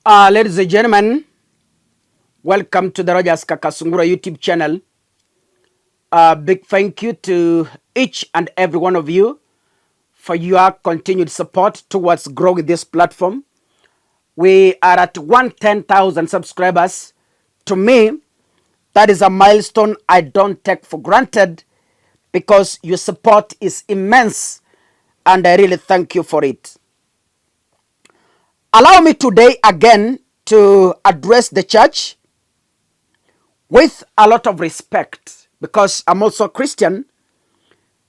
Ladies and gentlemen, welcome to the Rogers Kakasungura YouTube channel. Big thank you to each and every one of you for your continued support towards growing this platform. We are at 110,000 subscribers. To me, that is a milestone I don't take for granted because your support is immense and I really thank you for it. Allow me today again to address the church with a lot of respect because I'm also a Christian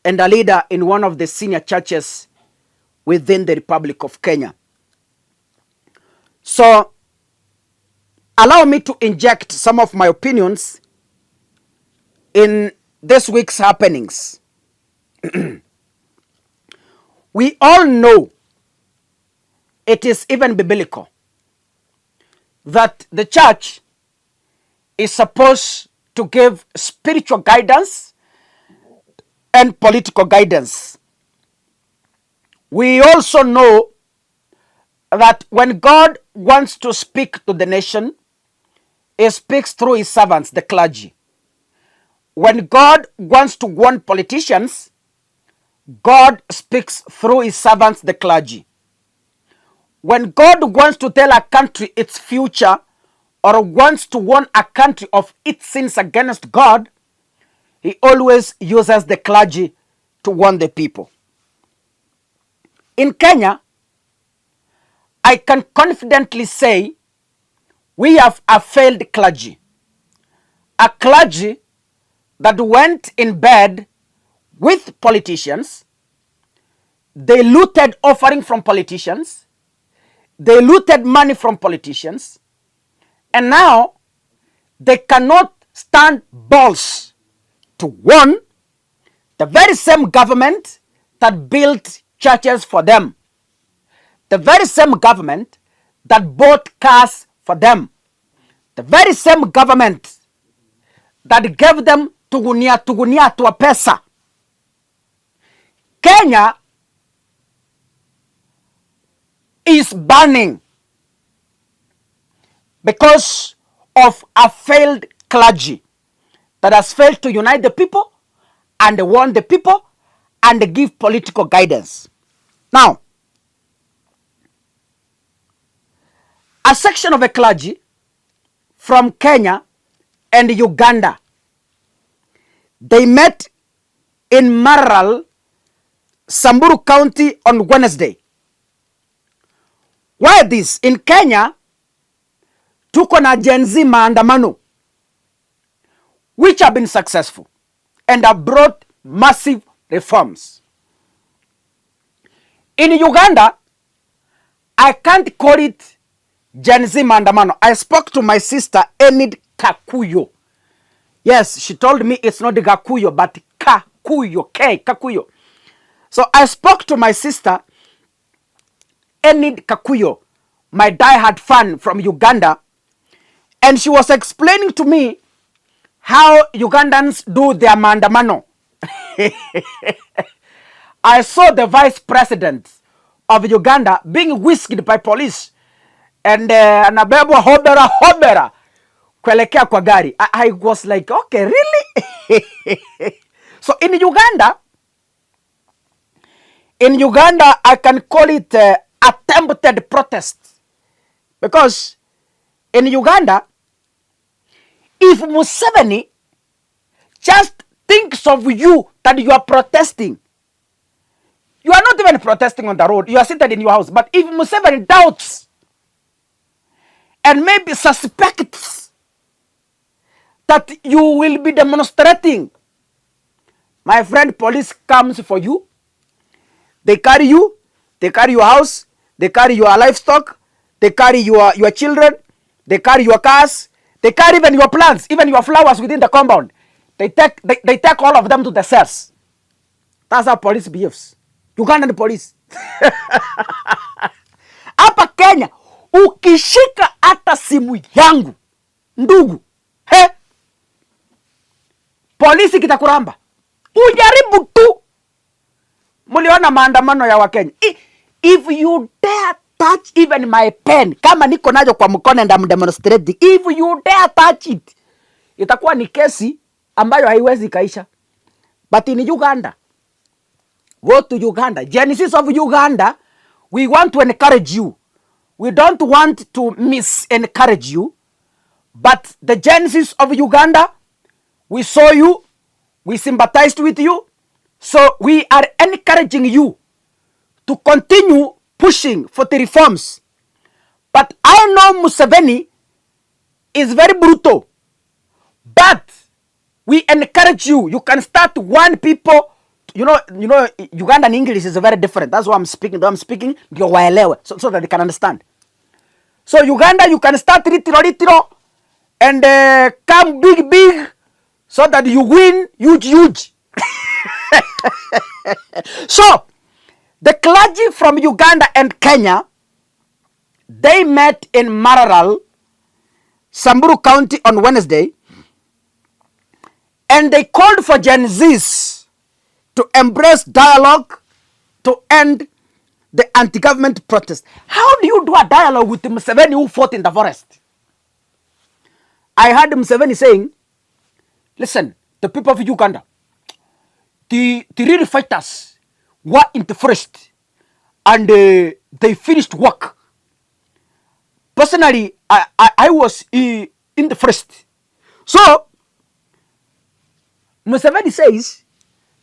and a leader in one of the senior churches within the Republic of Kenya. So allow me to inject some of my opinions in this week's happenings. We all know it is even biblical that the church is supposed to give spiritual guidance and political guidance. We also know that when God wants to speak to the nation, He speaks through His servants, the clergy. When God wants to warn politicians, God speaks through His servants, the clergy. When God wants to tell a country its future or wants to warn a country of its sins against God, He always uses the clergy to warn the people. In Kenya, I can confidently say we have a failed clergy. A clergy that went in bed with politicians. They looted offering from politicians. They looted money from politicians. And now they cannot stand balls to warn the very same government that built churches for them. The very same government that bought cars for them. The very same government that gave them tugunia to pesa. Kenya is burning because of a failed clergy that has failed to unite the people and warn the people and give political guidance. Now, a section of a clergy from Kenya and Uganda, they met in Maralal, Samburu County on Wednesday. Why this? In Kenya, tuko na Gen Z maandamano, which have been successful and have brought massive reforms. In Uganda, I can't call it Gen Z maandamano. I spoke to my sister, Enid Kakuyo. Yes, she told me it's not Gakuyo, but Kakuyo, Kakuyo. So I spoke to my sister, Enid Kakuyo, my diehard fan from Uganda, and she was explaining to me how Ugandans do their maandamano. I saw the vice president of Uganda being whisked by police and anabebwa hobera kuelekea kwa gari. I was like, okay, really? So in Uganda, I can call it attempted protest, because in Uganda, if Museveni just thinks of you that you are protesting, you are not even protesting on the road, you are seated in your house. But if Museveni doubts and maybe suspects that you will be demonstrating, my friend, police comes for you. They carry you, they carry your house, they carry your livestock, they carry your children, they carry your cars, they carry even your plants, even your flowers within the compound. They take all of them to the cells. That's how police behaves. Ugandan police. Hapa Kenya, ukishika hata simu yangu, ndugu, polisi kitakuramba. Ujaribu tu. Muliona maandamano ya Wakenya. If you dare touch even my pen, kama niko najo kwa mkono and I'm demonstrating, if you dare touch it, itakuwa ni kesi ambayo haiwezi kaisha. But in Uganda, go to Uganda. Genesis of Uganda, we want to encourage you. We don't want to encourage you. But the Genesis of Uganda, we saw you, we sympathized with you. So we are encouraging you to continue pushing for the reforms. But I know Museveni is very brutal. But we encourage you. You can start one people. You know, Ugandan English is very different. That's why I'm speaking. I'm speaking so that they can understand. So Uganda, you can start little, and come big, so that you win huge. So the clergy from Uganda and Kenya, they met in Maralal, Samburu County on Wednesday, and they called for Gen Zs to embrace dialogue to end the anti-government protest. How do you do a dialogue with Museveni who fought in the forest? I heard Museveni saying, listen, the people of Uganda, the real fighters were in the forest and they finished work. Personally, I was in the forest. So, Museveni says,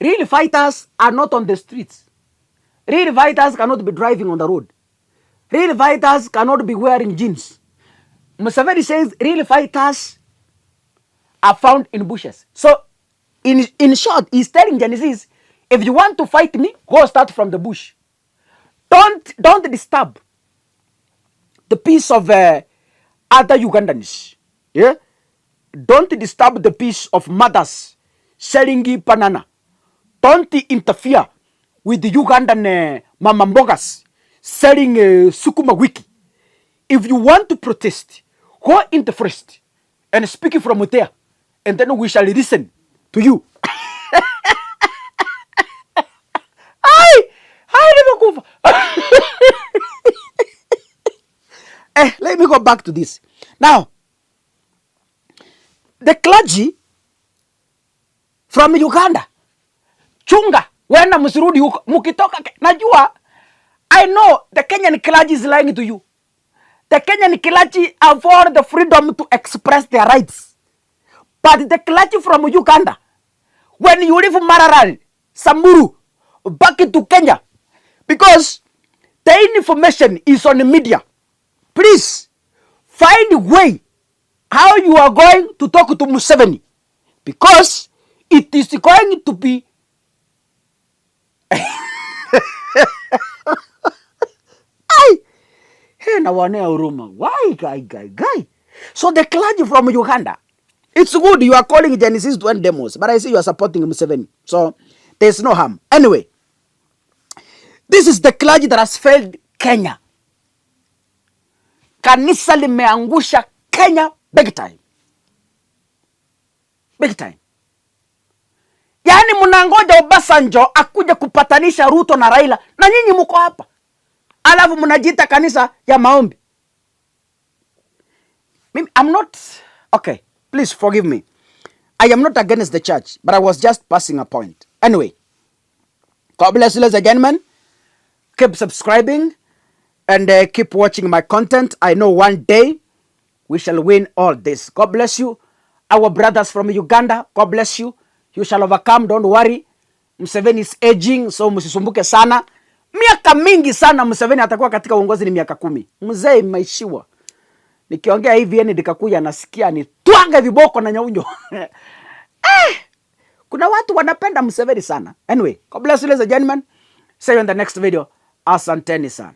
real fighters are not on the streets. Real fighters cannot be driving on the road. Real fighters cannot be wearing jeans. Museveni says real fighters are found in bushes. So, in short, he's telling Genesis, if you want to fight me, go start from the bush. Don't disturb the peace of other Ugandans. Yeah? Don't disturb the peace of mothers selling banana. Don't interfere with the Ugandan mama mbogas selling sukuma wiki. If you want to protest, go in the forest and speak from there, and then we shall listen to you. Let me go back to this. Now, the clergy from Uganda, chunga, wenda msirudi huko, mukitoka, najua, I know the Kenyan clergy is lying to you. The Kenyan clergy afford the freedom to express their rights. But the clergy from Uganda, when you leave Maralal, Samburu, back into Kenya, because the information is on the media, please find a way how you are going to talk to Museveni, because it is going to be why guy. So the clergy from Uganda, it's good you are calling Genesis to end demos, but I see you are supporting Museveni, so there's no harm. Anyway, this is the clergy that has failed Kenya. Kanisa limeangusha Kenya big time. Yaani mnangoja Obasanjo akuja kupatanisha Ruto na Raila, na nyinyi mko hapa. Alafu mnajiita kanisa ya maombi. I'm not, okay, please forgive me. I am not against the church, but I was just passing a point. Anyway, God bless you, ladies and gentlemen. Keep subscribing and keep watching my content. I know one day we shall win all this. God bless you. Our brothers from Uganda, God bless you. You shall overcome, don't worry. Museveni is aging, so msisumbuke sana. Miaka mingi sana Museveni atakuwa katika uongozi ni miaka 10. Mzee maishiwa. Nikiongea hivi yeye ndikakuja nasikia ni twanga viboko na nyaunyo. Kuna watu wanapenda Museveni sana. Anyway, God bless you, ladies and gentlemen. See you in the next video. Asanteni sana.